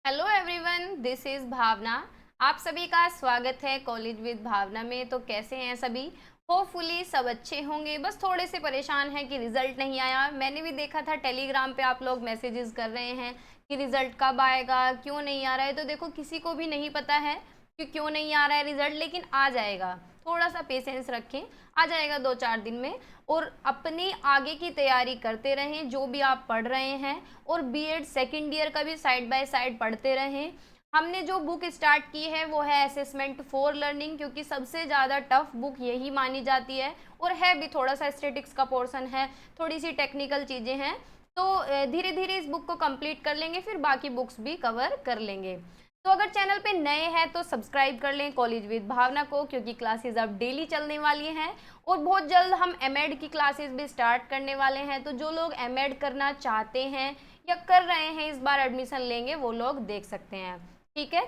Hello everyone, this is भावना। आप सभी का स्वागत है कॉलेज विद भावना में। तो कैसे हैं सभी? होपफुली सब अच्छे होंगे। बस थोड़े से परेशान हैं कि रिज़ल्ट नहीं आया। मैंने भी देखा था टेलीग्राम पे आप लोग मैसेजेस कर रहे हैं कि रिज़ल्ट कब आएगा, क्यों नहीं आ रहा है। तो देखो, किसी को भी नहीं पता है कि क्यों नहीं आ रहा है रिज़ल्ट, लेकिन आ जाएगा। थोड़ा सा पेशेंस रखें, आ जाएगा 2-4 दिन में। और अपनी आगे की तैयारी करते रहें जो भी आप पढ़ रहे हैं, और बीएड सेकेंड ईयर का भी साइड बाय साइड पढ़ते रहें। हमने जो बुक स्टार्ट की है वो है असेसमेंट फॉर लर्निंग, क्योंकि सबसे ज़्यादा टफ बुक यही मानी जाती है, और है भी। थोड़ा सा स्टेटिक्स का पोर्शन है, थोड़ी सी टेक्निकल चीज़ें हैं। तो धीरे धीरे इस बुक को कंप्लीट कर लेंगे, फिर बाकी बुक्स भी कवर कर लेंगे। तो अगर चैनल पे नए हैं तो सब्सक्राइब कर लें कॉलेज विद भावना को, क्योंकि क्लासेस अब डेली चलने वाली हैं। और बहुत जल्द हम एमएड की क्लासेस भी स्टार्ट करने वाले हैं। तो जो लोग एमएड करना चाहते हैं या कर रहे हैं, इस बार एडमिशन लेंगे, वो लोग देख सकते हैं। ठीक है,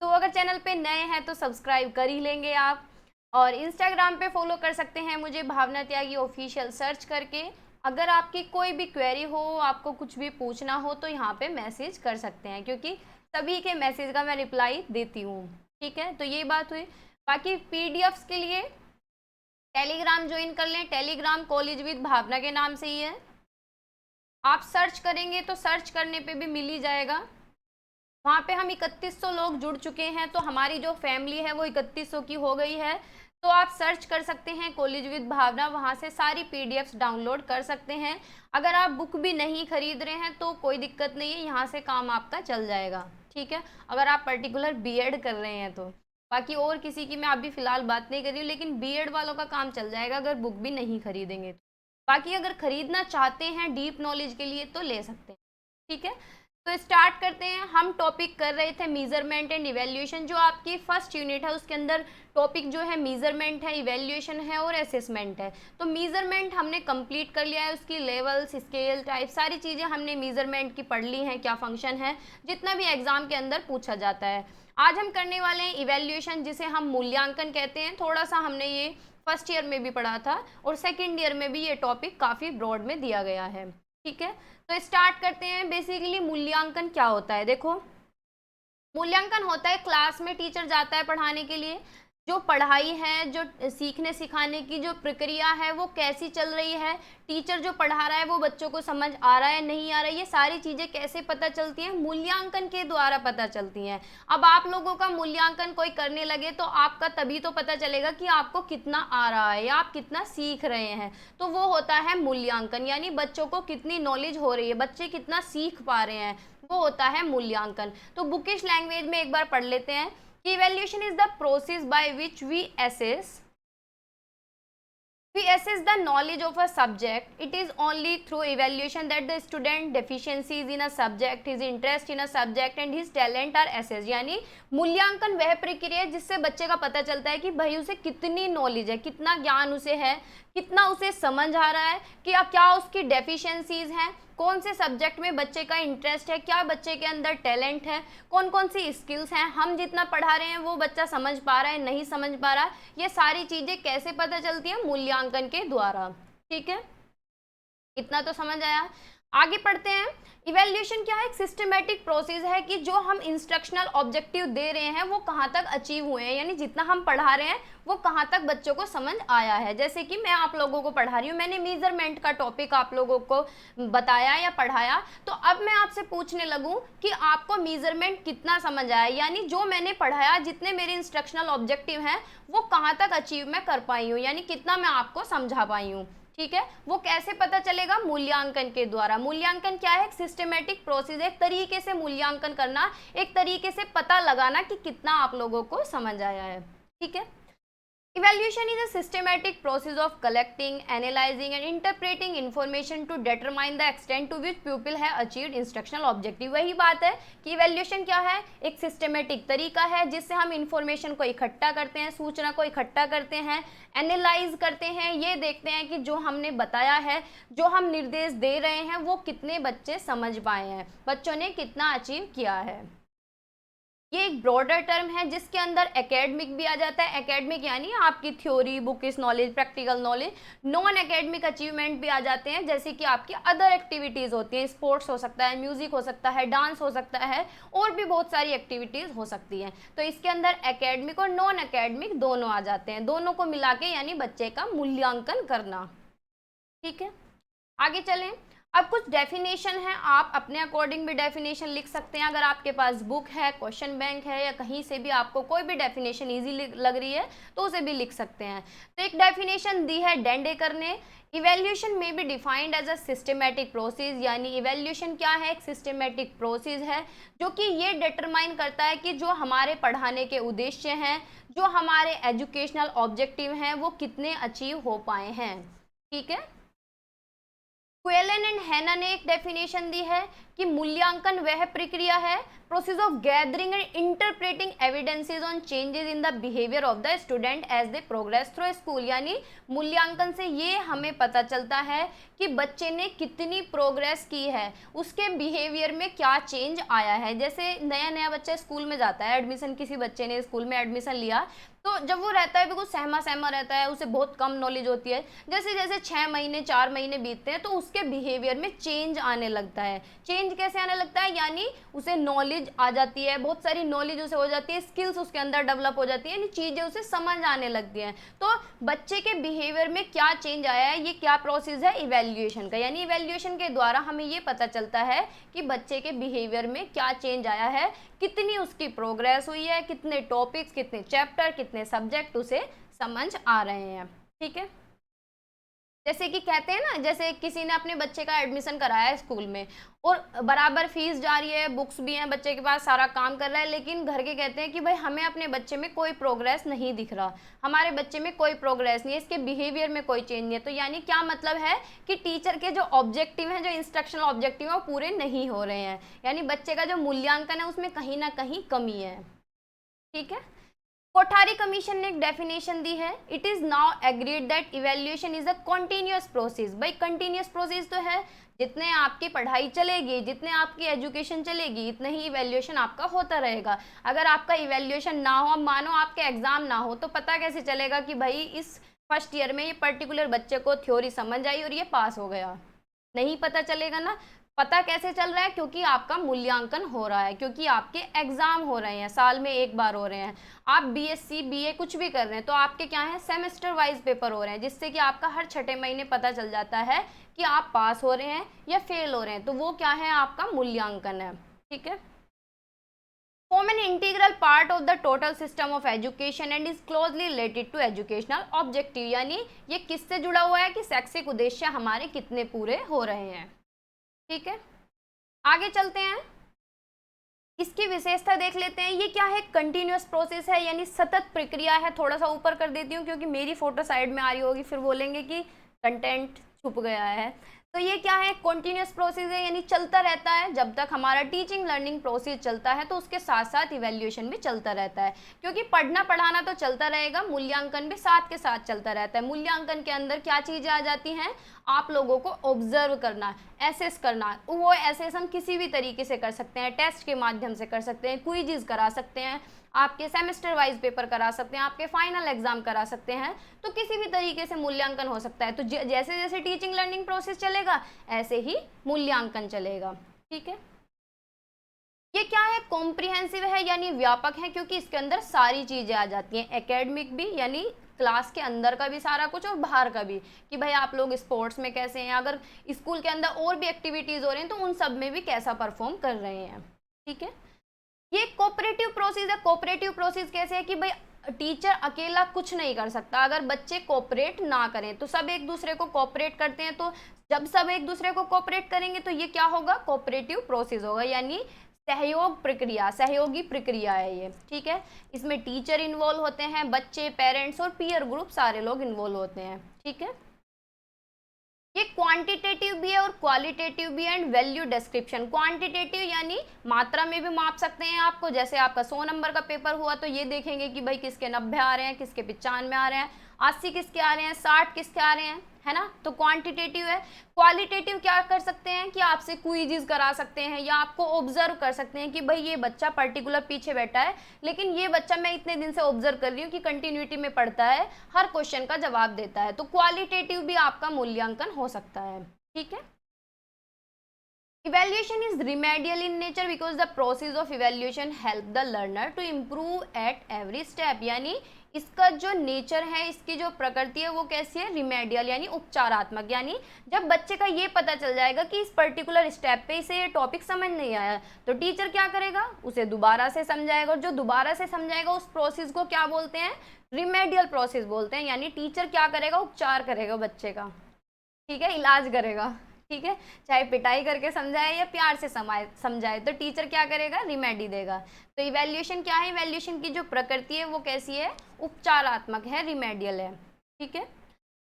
तो अगर चैनल पे नए हैं तो सब्सक्राइब कर ही लेंगे आप। और इंस्टाग्राम पे फॉलो कर सकते हैं मुझे, भावना त्यागी ऑफिशियल सर्च करके। अगर आपकी कोई भी क्वेरी हो, आपको कुछ भी पूछना हो, तो यहाँ पे मैसेज कर सकते हैं, क्योंकि सभी के मैसेज का मैं रिप्लाई देती हूँ। ठीक है, तो ये बात हुई। बाकी पीडीएफ्स के लिए टेलीग्राम ज्वाइन कर लें। टेलीग्राम कॉलेज विद भावना के नाम से ही है। आप सर्च करेंगे तो सर्च करने पे भी मिल ही जाएगा। वहाँ पे हम 3100 लोग जुड़ चुके हैं, तो हमारी जो फैमिली है वो 3100 की हो गई है। तो आप सर्च कर सकते हैं कॉलेज विद भावना, वहाँ से सारी पीडीएफ्स डाउनलोड कर सकते हैं। अगर आप बुक भी नहीं खरीद रहे हैं तो कोई दिक्कत नहीं है, यहाँ से काम आपका चल जाएगा। ठीक है, अगर आप पर्टिकुलर बीएड कर रहे हैं तो। बाकी और किसी की मैं अभी फ़िलहाल बात नहीं कर रही हूँ, लेकिन बीएड वालों का काम चल जाएगा अगर बुक भी नहीं खरीदेंगे तो। बाकी अगर खरीदना चाहते हैं डीप नॉलेज के लिए तो ले सकते हैं। ठीक है, तो स्टार्ट करते हैं। हम टॉपिक कर रहे थे मेजरमेंट एंड इवैल्यूएशन। जो आपकी फर्स्ट यूनिट है उसके अंदर टॉपिक जो है मेजरमेंट है, इवैल्यूएशन है और असेसमेंट है। तो मेजरमेंट हमने कंप्लीट कर लिया है, उसकी लेवल्स, स्केल, टाइप, सारी चीज़ें हमने मेजरमेंट की पढ़ ली हैं, क्या फंक्शन है, जितना भी एग्जाम के अंदर पूछा जाता है। आज हम करने वाले हैं इवैल्यूएशन, जिसे हम मूल्यांकन कहते हैं। थोड़ा सा हमने ये फर्स्ट ईयर में भी पढ़ा था, और सेकेंड ईयर में भी ये टॉपिक काफ़ी ब्रॉड में दिया गया है। ठीक है, तो स्टार्ट करते हैं। बेसिकली मूल्यांकन क्या होता है? देखो, मूल्यांकन होता है क्लास में टीचर जाता है पढ़ाने के लिए, जो पढ़ाई है, जो सीखने सिखाने की जो प्रक्रिया है वो कैसी चल रही है, टीचर जो पढ़ा रहा है वो बच्चों को समझ आ रहा है नहीं आ रहा है, ये सारी चीज़ें कैसे पता चलती हैं? मूल्यांकन के द्वारा पता चलती हैं। अब आप लोगों का मूल्यांकन कोई करने लगे तो आपका तभी तो पता चलेगा कि आपको कितना आ रहा है या आप कितना सीख रहे हैं। तो वो होता है मूल्यांकन, यानी बच्चों को कितनी नॉलेज हो रही है, बच्चे कितना सीख पा रहे हैं, वो होता है मूल्यांकन। तो बुकिश लैंग्वेज में एक बार पढ़ लेते हैं कि evaluation is the process by which we assess the knowledge of a subject. It is only through evaluation that the student deficiencies in a subject, his interest in a subject and his talent are assessed. यानी मूल्यांकन वह प्रक्रिया है जिससे बच्चे का पता चलता है कि भाई उसे कितनी नॉलेज है, कितना ज्ञान उसे है, कितना उसे समझ आ रहा है, कि क्या उसकी डेफिशिएंसीज हैं, कौन से सब्जेक्ट में बच्चे का इंटरेस्ट है, क्या बच्चे के अंदर टैलेंट है, कौन कौन सी स्किल्स हैं, हम जितना पढ़ा रहे हैं वो बच्चा समझ पा रहा है नहीं समझ पा रहा है। ये सारी चीज़ें कैसे पता चलती हैं? मूल्यांकन के द्वारा। ठीक है, इतना तो समझ आया। आगे पढ़ते हैं। इवैल्यूएशन क्या है? एक सिस्टमेटिक प्रोसेस है कि जो हम इंस्ट्रक्शनल ऑब्जेक्टिव दे रहे हैं वो कहाँ तक अचीव हुए हैं, यानी जितना हम पढ़ा रहे हैं वो कहाँ तक बच्चों को समझ आया है। जैसे कि मैं आप लोगों को पढ़ा रही हूँ, मैंने मेजरमेंट का टॉपिक आप लोगों को बताया या पढ़ाया, तो अब मैं आपसे पूछने लगूँ कि आपको मेजरमेंट कितना समझ आया, यानी जो मैंने पढ़ाया, जितने मेरे इंस्ट्रक्शनल ऑब्जेक्टिव हैं वो कहाँ तक अचीव मैं कर पाई हूँ, यानी कितना मैं आपको समझा पाई हूँ। ठीक है, वो कैसे पता चलेगा? मूल्यांकन के द्वारा। मूल्यांकन क्या है? एक सिस्टमेटिक प्रोसेस, एक तरीके से मूल्यांकन करना, एक तरीके से पता लगाना कि कितना आप लोगों को समझ आया है। ठीक है, evaluation is a systematic process of collecting, analyzing and interpreting information to determine the extent to which pupil have achieved instructional objective। वही बात है कि evaluation क्या है? एक systematic तरीका है जिससे हम information को इकट्ठा करते हैं, सूचना को इकट्ठा करते हैं, एनालाइज करते हैं, ये देखते हैं कि जो हमने बताया है, जो हम निर्देश दे रहे हैं, वो कितने बच्चे समझ पाए हैं, बच्चों ने कितना अचीव किया है। ये एक ब्रॉडर टर्म है जिसके अंदर एकेडमिक भी आ जाता है। एकेडमिक यानी आपकी theory, bookish knowledge, practical knowledge. Non academic achievement भी आ जाते हैं, जैसे कि आपकी अदर एक्टिविटीज़ होती हैं, स्पोर्ट्स हो सकता है, म्यूजिक हो सकता है, डांस हो सकता है, और भी बहुत सारी एक्टिविटीज़ हो सकती हैं। तो इसके अंदर एकेडमिक और नॉन एकेडमिक दोनों आ जाते हैं, दोनों को मिला के यानी बच्चे का मूल्यांकन करना। ठीक है, आगे चलें। अब कुछ डेफिनेशन है, आप अपने अकॉर्डिंग भी डेफिनेशन लिख सकते हैं। अगर आपके पास बुक है, क्वेश्चन बैंक है, या कहीं से भी आपको कोई भी डेफिनेशन इजी लग रही है तो उसे भी लिख सकते हैं। तो एक डेफिनेशन दी है डेंडेकर ने, इवेल्यूशन में be defined as a systematic process, यानी इवेल्यूशन क्या है, एक सिस्टमेटिक प्रोसेस है जो कि ये डिटरमाइन करता है कि जो हमारे पढ़ाने के उद्देश्य हैं, जो हमारे एजुकेशनल ऑब्जेक्टिव हैं, वो कितने अचीव हो पाए हैं। ठीक है, क्वेलन एंड हैना ने एक डेफिनेशन दी है कि मूल्यांकन वह प्रक्रिया है, process of gathering and interpreting evidences on changes in the behaviour of the student as they progress through school, यानी मूल्यांकन से ये हमें पता चलता है कि बच्चे ने कितनी प्रोग्रेस की है, उसके बिहेवियर में क्या चेंज आया है। जैसे नया नया बच्चा स्कूल में जाता है, एडमिशन, किसी बच्चे ने स्कूल में एडमिशन लिया, तो जब वो रहता है बिल्कुल सहमा सहमा रहता है, उसे बहुत कम नॉलेज होती है। जैसे जैसे 6 महीने 4 महीने बीतते हैं तो उसके बिहेवियर में चेंज आने लगता है। चेंज कैसे आने लगता है, यानी उसे नॉलेज आ जाती है, बहुत सारी नॉलेज उसे हो जाती है, स्किल्स उसके अंदर डेवलप हो जाती है, यानी चीज़ें उसे समझ आने लगती हैं। तो बच्चे के बिहेवियर में क्या चेंज आया है, ये क्या प्रोसेस है, इवैल्यूएशन का। यानी इवैल्यूएशन के द्वारा हमें ये पता चलता है कि बच्चे के बिहेवियर में क्या चेंज आया है, कितनी उसकी प्रोग्रेस हुई है, कितने टॉपिक्स, कितने चैप्टर, कितने सब्जेक्ट उसे समझ आ रहे हैं। ठीक है, जैसे कि कहते हैं ना, जैसे किसी ने अपने बच्चे का एडमिशन कराया है स्कूल में और बराबर फीस जा रही है, बुक्स भी हैं बच्चे के पास, सारा काम कर रहा है, लेकिन घर के कहते हैं कि भाई हमें अपने बच्चे में कोई प्रोग्रेस नहीं दिख रहा, हमारे बच्चे में कोई प्रोग्रेस नहीं है, इसके बिहेवियर में कोई चेंज नहीं है। तो यानी क्या मतलब है कि टीचर के जो ऑब्जेक्टिव हैं, जो इंस्ट्रक्शनल ऑब्जेक्टिव हैं, वो पूरे नहीं हो रहे हैं, यानी बच्चे का जो मूल्यांकन है उसमें कहीं ना कहीं कमी है। ठीक है, कोठारी कमीशन ने एक डेफिनेशन दी है, it is now agreed that evaluation is a continuous process. भाई कंटिन्यूअस प्रोसेस तो है, जितने आपकी पढ़ाई चलेगी, जितने आपकी एजुकेशन चलेगी, इतना ही इवैल्यूएशन आपका होता रहेगा। अगर आपका इवैल्यूएशन ना हो, मानो आपके एग्जाम ना हो, तो पता कैसे चलेगा कि भाई इस फर्स्ट ईयर में ये पर्टिकुलर बच्चे को थ्योरी समझ आई और ये पास हो गया, नहीं पता चलेगा ना। पता कैसे चल रहा है, क्योंकि आपका मूल्यांकन हो रहा है, क्योंकि आपके एग्जाम हो रहे हैं, साल में एक बार हो रहे हैं। आप बीएससी बीए कुछ भी कर रहे हैं तो आपके क्या है, सेमेस्टर वाइज पेपर हो रहे हैं, जिससे कि आपका हर छठे महीने पता चल जाता है कि आप पास हो रहे हैं या फेल हो रहे हैं, तो वो क्या है, आपका मूल्यांकन है। ठीक है, form an integral part of the total system of education and is closely related to educational objective, यानी ये किससे जुड़ा हुआ है कि शैक्षिक उद्देश्य हमारे कितने पूरे हो रहे हैं। ठीक है, आगे चलते हैं, इसकी विशेषता देख लेते हैं। ये क्या है, कंटिन्यूअस प्रोसेस है, यानी सतत प्रक्रिया है। थोड़ा सा ऊपर कर देती हूँ क्योंकि मेरी फोटो साइड में आ रही होगी, फिर बोलेंगे कि कंटेंट छुप गया है। तो ये क्या है, कॉन्टिन्यूस प्रोसेस है, यानी चलता रहता है। जब तक हमारा टीचिंग लर्निंग प्रोसेस चलता है तो उसके साथ साथ इवैल्यूएशन भी चलता रहता है, क्योंकि पढ़ना पढ़ाना तो चलता रहेगा, मूल्यांकन भी साथ के साथ चलता रहता है। मूल्यांकन के अंदर क्या चीज़ें आ जाती हैं, आप लोगों को ऑब्जर्व करना, एसेस करना। वो एसेस हम किसी भी तरीके से कर सकते हैं, टेस्ट के माध्यम से कर सकते हैं, क्विज़ करा सकते हैं, आपके सेमेस्टर वाइज पेपर करा सकते हैं, आपके फाइनल एग्जाम करा सकते हैं, तो किसी भी तरीके से मूल्यांकन हो सकता है। तो जैसे जैसे टीचिंग लर्निंग प्रोसेस चलेगा ऐसे ही मूल्यांकन चलेगा। ठीक है, ये क्या है, कॉम्प्रिहेंसिव है, यानी व्यापक है, क्योंकि इसके अंदर सारी चीजें आ जाती हैं, एकेडमिक भी यानी क्लास के अंदर का भी सारा कुछ और बाहर का भी, कि भाई आप लोग स्पोर्ट्स में कैसे हैं, अगर स्कूल के अंदर और भी एक्टिविटीज हो रही हैं तो उन सब में भी कैसा परफॉर्म कर रहे हैं। ठीक है, ये कोऑपरेटिव प्रोसेस है। कोऑपरेटिव प्रोसेस कैसे है कि भाई टीचर अकेला कुछ नहीं कर सकता, अगर बच्चे कोऑपरेट ना करें तो सब एक दूसरे को कोऑपरेट करते हैं, तो जब सब एक दूसरे को कोऑपरेट करेंगे तो ये क्या होगा, कोऑपरेटिव प्रोसेस होगा, यानी सहयोग प्रक्रिया, सहयोगी प्रक्रिया है ये। ठीक है, इसमें टीचर इन्वॉल्व होते हैं, बच्चे, पेरेंट्स और पीयर ग्रुप सारे लोग इन्वॉल्व होते हैं। ठीक है, ये क्वांटिटेटिव भी है और क्वालिटेटिव भी है, एंड वैल्यू डिस्क्रिप्शन। क्वांटिटेटिव यानी मात्रा में भी माप सकते हैं आपको, जैसे आपका 100 नंबर का पेपर हुआ तो ये देखेंगे कि भाई किसके 90 आ रहे हैं, किसके 95 आ रहे हैं, 80 किसके आ रहे हैं, 60 किसके आ रहे हैं, है ना, तो क्वांटिटेटिव है। क्वालिटेटिव क्या कर सकते हैं कि आपसे क्विज़ करा सकते हैं या आपको ऑब्जर्व कर सकते हैं कि भाई ये बच्चा पर्टिकुलर पीछे बैठा है, लेकिन ये बच्चा मैं इतने दिन से ऑब्जर्व कर रही हूँ कि कंटिन्यूटी में पढ़ता है, हर क्वेश्चन का जवाब देता है, तो क्वालिटेटिव भी आपका मूल्यांकन हो सकता है। ठीक है। Evaluation is remedial in nature because the process of evaluation help the learner to improve at every step। यानी इसका जो नेचर है, इसकी जो प्रकृति है वो कैसी है, रिमेडियल यानी उपचारात्मक। यानी जब बच्चे का ये पता चल जाएगा कि इस पर्टिकुलर स्टेप पे इसे ये टॉपिक समझ नहीं आया, तो टीचर क्या करेगा, उसे दोबारा से समझाएगा, और जो दोबारा से समझाएगा उस प्रोसेस को क्या बोलते हैं, रिमेडियल प्रोसेस बोलते हैं। यानी टीचर क्या करेगा, उपचार करेगा बच्चे का, ठीक है, इलाज करेगा, ठीक है, चाहे पिटाई करके समझाए या प्यार से समझाए, तो टीचर क्या करेगा, रिमेडी देगा। तो इवैल्यूएशन क्या है, इवैल्यूएशन की जो प्रकृति है वो कैसी है, उपचारात्मक है, रिमेडियल है। ठीक है।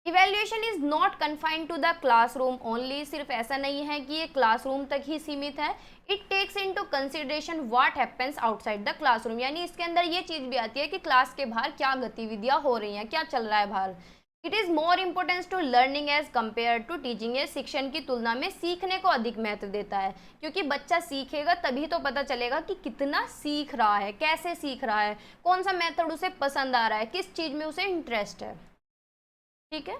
Evaluation is not confined to the classroom only. सिर्फ ऐसा नहीं है कि ये क्लासरूम तक ही सीमित है। It takes into consideration what happens outside the classroom. यानी इसके अंदर ये चीज भी आती है कि क्लास के बाहर क्या गतिविधियां हो रही हैं, क्या चल रहा है बाहर। It is more importance to learning as compare to teaching. ये शिक्षण की तुलना में सीखने को अधिक महत्व देता है, क्योंकि बच्चा सीखेगा तभी तो पता चलेगा कि कितना सीख रहा है, कैसे सीख रहा है, कौन सा मेथड उसे पसंद आ रहा है, किस चीज़ में उसे इंटरेस्ट है। ठीक है।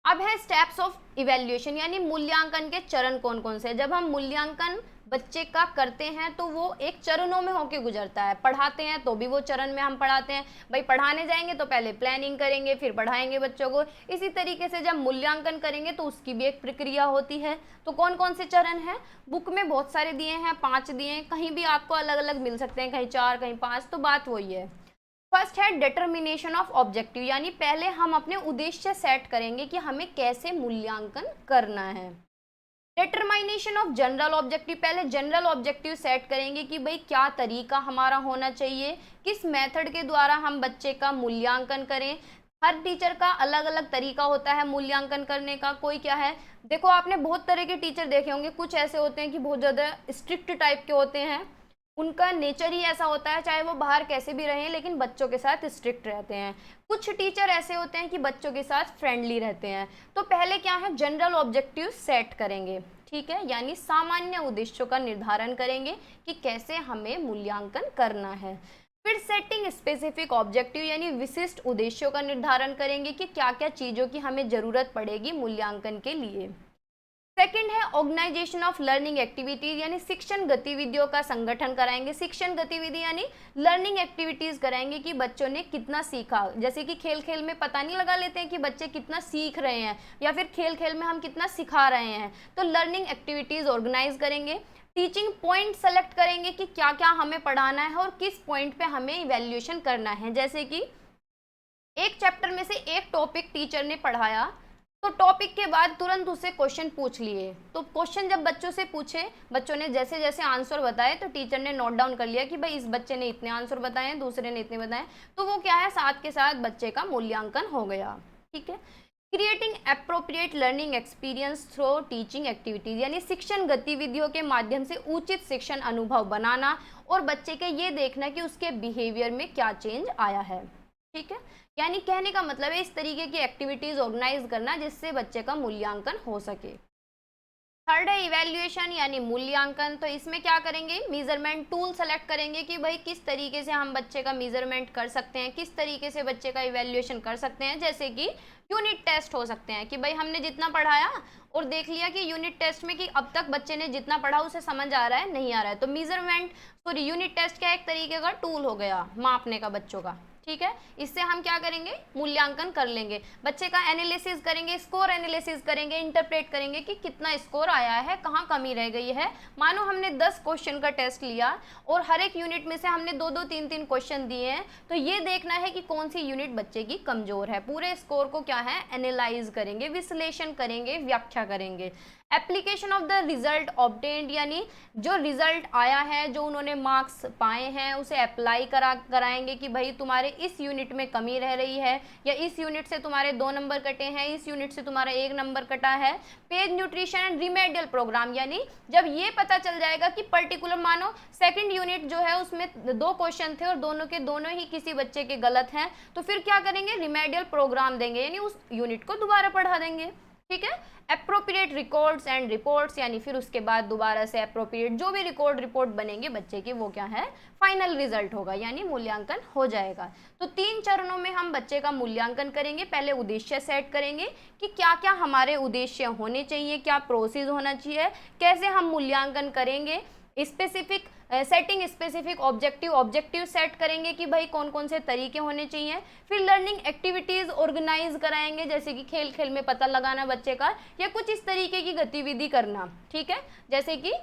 अब है स्टेप्स ऑफ इवैल्यूएशन, यानी मूल्यांकन के चरण कौन कौन से। जब हम मूल्यांकन बच्चे का करते हैं तो वो एक चरणों में होके गुजरता है। पढ़ाते हैं तो भी वो चरण में हम पढ़ाते हैं, भाई पढ़ाने जाएंगे तो पहले प्लानिंग करेंगे, फिर पढ़ाएंगे बच्चों को। इसी तरीके से जब मूल्यांकन करेंगे तो उसकी भी एक प्रक्रिया होती है। तो कौन कौन से चरण हैं, बुक में बहुत सारे दिए हैं, 5 दिए हैं, कहीं भी आपको अलग अलग मिल सकते हैं, कहीं 4 कहीं 5, तो बात वही है। फर्स्ट है डिटर्मिनेशन ऑफ ऑब्जेक्टिव, यानी पहले हम अपने उद्देश्य सेट करेंगे कि हमें कैसे मूल्यांकन करना है। डिटरमाइनेशन ऑफ जनरल ऑब्जेक्टिव, पहले जनरल ऑब्जेक्टिव सेट करेंगे कि भाई क्या तरीका हमारा होना चाहिए, किस मेथड के द्वारा हम बच्चे का मूल्यांकन करें। हर टीचर का अलग अलग तरीका होता है मूल्यांकन करने का। कोई क्या है, देखो आपने बहुत तरह के टीचर देखे होंगे, कुछ ऐसे होते हैं कि बहुत ज़्यादा स्ट्रिक्ट टाइप के होते हैं, उनका नेचर ही ऐसा होता है, चाहे वो बाहर कैसे भी रहें लेकिन बच्चों के साथ स्ट्रिक्ट रहते हैं। कुछ टीचर ऐसे होते हैं कि बच्चों के साथ फ्रेंडली रहते हैं। तो पहले क्या है, जनरल ऑब्जेक्टिव सेट करेंगे, ठीक है, यानी सामान्य उद्देश्यों का निर्धारण करेंगे कि कैसे हमें मूल्यांकन करना है। फिर सेटिंग स्पेसिफिक ऑब्जेक्टिव, यानी विशिष्ट उद्देश्यों का निर्धारण करेंगे कि क्या क्या चीज़ों की हमें ज़रूरत पड़ेगी मूल्यांकन के लिए। सेकंड है ऑर्गेनाइजेशन ऑफ लर्निंग एक्टिविटीज, यानी शिक्षण गतिविधियों का संगठन कराएंगे। शिक्षण गतिविधि यानी लर्निंग एक्टिविटीज कराएंगे कि बच्चों ने कितना सीखा। जैसे कि खेल खेल में पता नहीं लगा लेते हैं कि बच्चे कितना सीख रहे हैं, या फिर खेल खेल में हम कितना सिखा रहे हैं, तो लर्निंग एक्टिविटीज ऑर्गेनाइज करेंगे। टीचिंग पॉइंट सेलेक्ट करेंगे कि क्या क्या हमें पढ़ाना है और किस पॉइंट पे हमें इवैल्यूएशन करना है। जैसे कि एक चैप्टर में से एक टॉपिक टीचर ने पढ़ाया, तो टॉपिक के बाद तुरंत उससे क्वेश्चन पूछ लिए। तो क्वेश्चन जब बच्चों से पूछे, बच्चों ने जैसे जैसे आंसर बताए तो टीचर ने नोट डाउन कर लिया कि भाई इस बच्चे ने इतने आंसर बताए हैं, दूसरे ने इतने बताए, तो वो क्या है, साथ के साथ बच्चे का मूल्यांकन हो गया। ठीक है। Creating appropriate learning experience through teaching activities, यानी शिक्षण गतिविधियों के माध्यम से उचित शिक्षण अनुभव बनाना और बच्चे के ये देखना कि उसके बिहेवियर में क्या चेंज आया है। ठीक है, यानी कहने का मतलब है इस तरीके की एक्टिविटीज ऑर्गेनाइज करना जिससे बच्चे का मूल्यांकन हो सके। थर्ड है इवैल्यूएशन यानी मूल्यांकन। तो इसमें क्या करेंगे, मेजरमेंट टूल सेलेक्ट करेंगे कि भाई किस तरीके से हम बच्चे का मेजरमेंट कर सकते हैं, किस तरीके से बच्चे का इवैल्यूएशन कर सकते हैं। जैसे कि यूनिट टेस्ट हो सकते हैं कि भाई हमने जितना पढ़ाया और देख लिया कि यूनिट टेस्ट में कि अब तक बच्चे ने जितना पढ़ा उसे समझ आ रहा है नहीं आ रहा है, तो मेजरमेंट यूनिट टेस्ट क्या एक तरीके का टूल हो गया मापने का बच्चों का। ठीक है, इससे हम क्या करेंगे, मूल्यांकन कर लेंगे, बच्चे का एनालिसिस करेंगे, स्कोर एनालिसिस करेंगे, इंटरप्रेट करेंगे कि कितना स्कोर आया है, कहाँ कमी रह गई है। मानो हमने 10 क्वेश्चन का टेस्ट लिया और हर एक यूनिट में से हमने 2-2 3-3 क्वेश्चन दिए हैं, तो ये देखना है कि कौन सी यूनिट बच्चे की कमजोर है। पूरे स्कोर को क्या है, एनालाइज करेंगे, विश्लेषण करेंगे, व्याख्या करेंगे। Application of the result obtained, यानी जो रिजल्ट आया है, जो उन्होंने मार्क्स पाए हैं, उसे अप्लाई कराएंगे कि भाई तुम्हारे इस यूनिट में कमी रह रही है, या इस यूनिट से तुम्हारे 2 नंबर कटे हैं, इस यूनिट से तुम्हारा 1 नंबर कटा है। Page nutrition and remedial programme, यानी जब ये पता चल जाएगा कि पर्टिकुलर, मानो सेकंड यूनिट जो है उसमें 2 क्वेश्चन थे और दोनों के दोनों ही किसी बच्चे के गलत हैं, तो फिर क्या करेंगे, रिमेडियल प्रोग्राम देंगे, यानी उस यूनिट को दोबारा पढ़ा देंगे। ठीक है। अप्रोप्रिएट रिकॉर्ड्स एंड रिपोर्ट्स, यानी फिर उसके बाद दोबारा से अप्रोप्रिएट जो भी रिपोर्ट बनेंगे बच्चे की, वो क्या है, फाइनल रिजल्ट होगा, यानी मूल्यांकन हो जाएगा। तो 3 चरणों में हम बच्चे का मूल्यांकन करेंगे। पहले उद्देश्य सेट करेंगे कि क्या क्या हमारे उद्देश्य होने चाहिए, क्या प्रोसेस होना चाहिए, कैसे हम मूल्यांकन करेंगे, specific setting specific objective set करेंगे कि भाई कौन कौन से तरीके होने चाहिए। फिर लर्निंग एक्टिविटीज ऑर्गेनाइज कराएंगे, जैसे कि खेल खेल में पता लगाना बच्चे का, या कुछ इस तरीके की गतिविधि करना। ठीक है, जैसे कि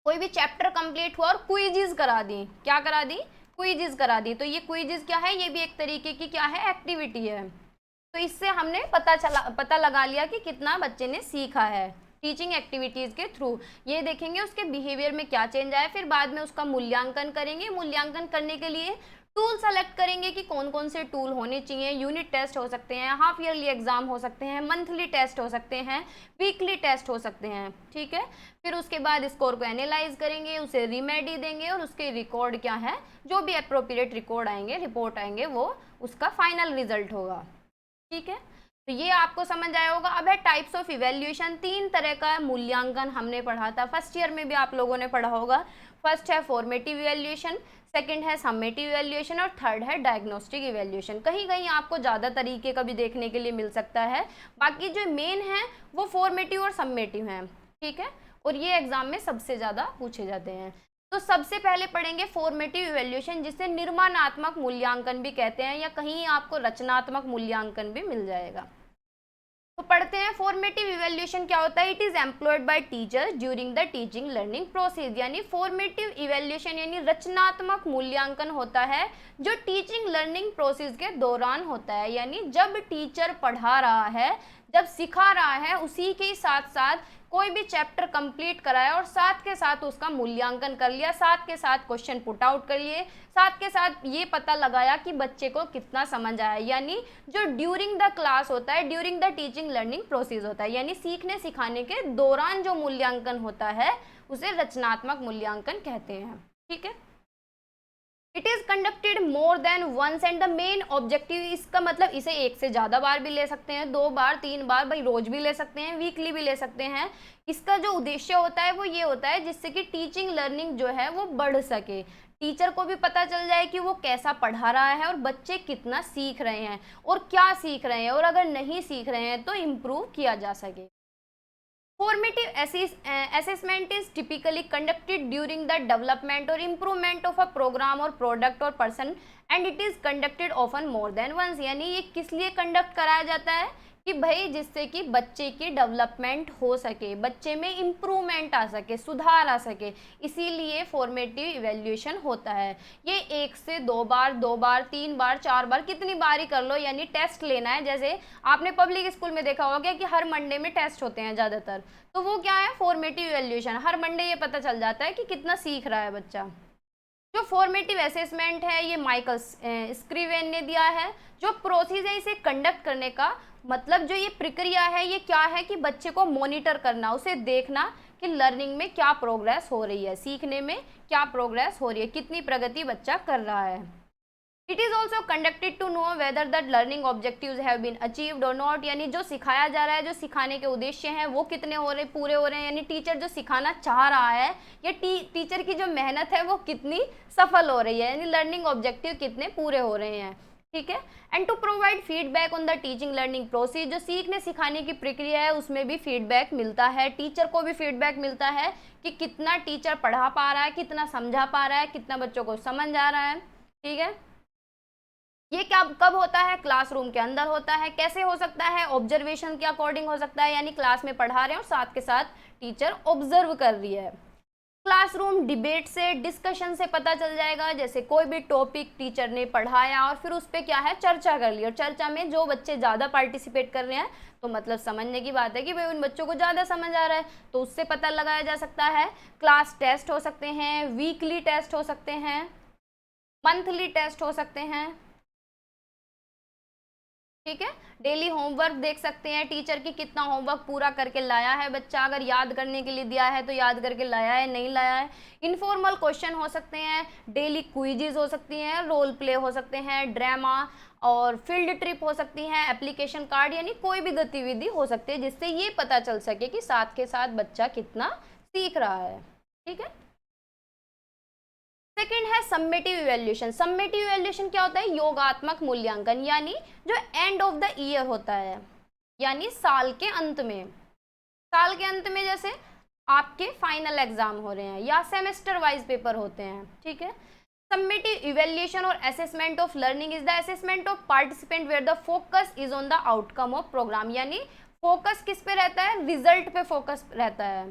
कोई भी चैप्टर कंप्लीट हुआ और क्विज़ करा दी, क्या करा दी, क्विज़ करा दी, तो ये क्विज़ क्या है, ये भी एक तरीके की क्या है, एक्टिविटी है। तो इससे हमने पता लगा लिया कि कितना बच्चे ने सीखा है टीचिंग एक्टिविटीज़ के थ्रू। ये देखेंगे उसके बिहेवियर में क्या चेंज आया, फिर बाद में उसका मूल्यांकन करेंगे। मूल्यांकन करने के लिए टूल सेलेक्ट करेंगे कि कौन कौन से टूल होने चाहिए। यूनिट टेस्ट हो सकते हैं, हाफ ईयरली एग्जाम हो सकते हैं, मंथली टेस्ट हो सकते हैं, वीकली टेस्ट हो सकते हैं। ठीक है, फिर उसके बाद स्कोर को एनालाइज करेंगे, उसे रिमेडी देंगे, और उसके रिकॉर्ड क्या है, जो भी अप्रोप्रिएट रिकॉर्ड आएंगे, रिपोर्ट आएंगे, वो उसका फाइनल रिजल्ट होगा। ठीक है, तो ये आपको समझ आया होगा। अब है टाइप्स ऑफ इवैल्यूएशन। 3 तरह का मूल्यांकन हमने पढ़ा था, फर्स्ट ईयर में भी आप लोगों ने पढ़ा होगा। फर्स्ट है फॉर्मेटिव इवैल्यूएशन, सेकंड है समेटिव इवैल्यूएशन, और थर्ड है डायग्नोस्टिक इवैल्यूएशन। कहीं कहीं आपको ज़्यादा तरीके का भी देखने के लिए मिल सकता है, बाकी जो मेन है वो फॉर्मेटिव और समेटिव हैं। ठीक है, और ये एग्जाम में सबसे ज़्यादा पूछे जाते हैं। तो सबसे पहले पढ़ेंगे फॉर्मेटिव इवैल्यूएशन, जिसे निर्माणात्मक मूल्यांकन भी कहते हैं, या कहीं आपको रचनात्मक मूल्यांकन भी मिल जाएगा। तो पढ़ते हैं फॉर्मेटिव इवैल्यूएशन क्या होता है। It is employed by teachers during the teaching learning process, यानी फॉर्मेटिव इवैल्यूएशन यानी रचनात्मक मूल्यांकन होता है जो टीचिंग लर्निंग प्रोसेस के दौरान होता है। यानी जब टीचर पढ़ा रहा है, जब सिखा रहा है, उसी के साथ साथ कोई भी चैप्टर कंप्लीट कराया और साथ के साथ उसका मूल्यांकन कर लिया, साथ के साथ क्वेश्चन पुट आउट कर लिए, साथ के साथ ये पता लगाया कि बच्चे को कितना समझ आया। यानी जो ड्यूरिंग द क्लास होता है, during the teaching learning process होता है, यानी सीखने सिखाने के दौरान जो मूल्यांकन होता है उसे रचनात्मक मूल्यांकन कहते हैं। ठीक है, it is conducted more than once and the main objective, इसका मतलब इसे 1 से ज़्यादा बार भी ले सकते हैं, 2 बार, 3 बार, भाई रोज भी ले सकते हैं, वीकली भी ले सकते हैं। इसका जो उद्देश्य होता है वो ये होता है जिससे कि टीचिंग लर्निंग जो है वो बढ़ सके, टीचर को भी पता चल जाए कि वो कैसा पढ़ा रहा है और बच्चे कितना सीख रहे हैं और क्या सीख रहे हैं, और अगर नहीं सीख रहे हैं तो इम्प्रूव किया जा सके। Formative assessment is typically conducted during the development or improvement of a program or product or person, and it is conducted often more than once। यानी ये किस लिए कंडक्ट कराया जाता है कि भाई जिससे कि बच्चे की डेवलपमेंट हो सके, बच्चे में इम्प्रूवमेंट आ सके, सुधार आ सके, इसीलिए फॉर्मेटिव इवैल्यूएशन होता है। ये 1 से 2 बार, 2 बार, 3 बार, 4 बार, कितनी बार ही कर लो, यानी टेस्ट लेना है। जैसे आपने पब्लिक स्कूल में देखा होगा कि हर मंडे में टेस्ट होते हैं ज़्यादातर, तो वो क्या है, फॉर्मेटिव इवैल्यूएशन। हर मंडे ये पता चल जाता है कि कितना सीख रहा है बच्चा। जो फॉर्मेटिव असेसमेंट है ये माइकल स्क्रीवेन ने दिया है। जो प्रोसेस है इसे कंडक्ट करने का मतलब, जो ये प्रक्रिया है ये क्या है कि बच्चे को मॉनिटर करना, उसे देखना कि लर्निंग में क्या प्रोग्रेस हो रही है, सीखने में क्या प्रोग्रेस हो रही है, कितनी प्रगति बच्चा कर रहा है। It is also conducted to know whether the learning objectives have been achieved और नॉट, यानी जो सिखाया जा रहा है, जो सिखाने के उद्देश्य हैं वो कितने हो रहे, पूरे हो रहे हैं, यानी टीचर जो सिखाना चाह रहा है या टीचर की जो मेहनत है वो कितनी सफल हो रही है, यानी लर्निंग ऑब्जेक्टिव कितने पूरे हो रहे हैं। ठीक है, and to provide feedback on the teaching learning process, जो सीखने सिखाने की प्रक्रिया है उसमें भी फीडबैक मिलता है, टीचर को भी फीडबैक मिलता है कि कितना टीचर पढ़ा पा रहा है, कितना समझा पा रहा है, कितना बच्चों को समझ आ रहा है। ठीक है, ये क्या कब होता है, क्लासरूम के अंदर होता है। कैसे हो सकता है, ऑब्जर्वेशन के अकॉर्डिंग हो सकता है, यानी क्लास में पढ़ा रहे हैं और साथ के साथ टीचर ऑब्जर्व कर रही है। क्लासरूम डिबेट से, डिस्कशन से पता चल जाएगा, जैसे कोई भी टॉपिक टीचर ने पढ़ाया और फिर उस पर क्या है चर्चा कर ली, और चर्चा में जो बच्चे ज़्यादा पार्टिसिपेट कर रहे हैं तो मतलब समझने की बात है कि भाई उन बच्चों को ज़्यादा समझ आ रहा है, तो उससे पता लगाया जा सकता है। क्लास टेस्ट हो सकते हैं, वीकली टेस्ट हो सकते हैं, मंथली टेस्ट हो सकते हैं, ठीक है। डेली होमवर्क देख सकते हैं टीचर की कितना होमवर्क पूरा करके लाया है बच्चा, अगर याद करने के लिए दिया है तो याद करके लाया है नहीं लाया है। इनफॉर्मल क्वेश्चन हो सकते हैं, डेली क्विजेज हो सकती हैं, रोल प्ले हो सकते हैं, ड्रामा और फील्ड ट्रिप हो सकती हैं, एप्लीकेशन कार्ड, यानी कोई भी गतिविधि हो सकती है जिससे ये पता चल सके कि साथ के साथ बच्चा कितना सीख रहा है, ठीक है। सेकेंड है सम्मेटिव इवैल्यूएशन। सम्मेटिव इवैल्यूएशन क्या होता है? योगात्मक मूल्यांकन, यानी जो एंड ऑफ द ईयर होता है, यानी साल के अंत में, साल के अंत में जैसे आपके फाइनल एग्जाम हो रहे हैं या सेमेस्टर वाइज पेपर होते हैं, ठीक है। सम्मेटिव इवैल्यूएशन और assessment of learning is the assessment of participant where the focus is on the outcome of program, यानी फोकस किस पे रहता है? रिजल्ट पे फोकस रहता है,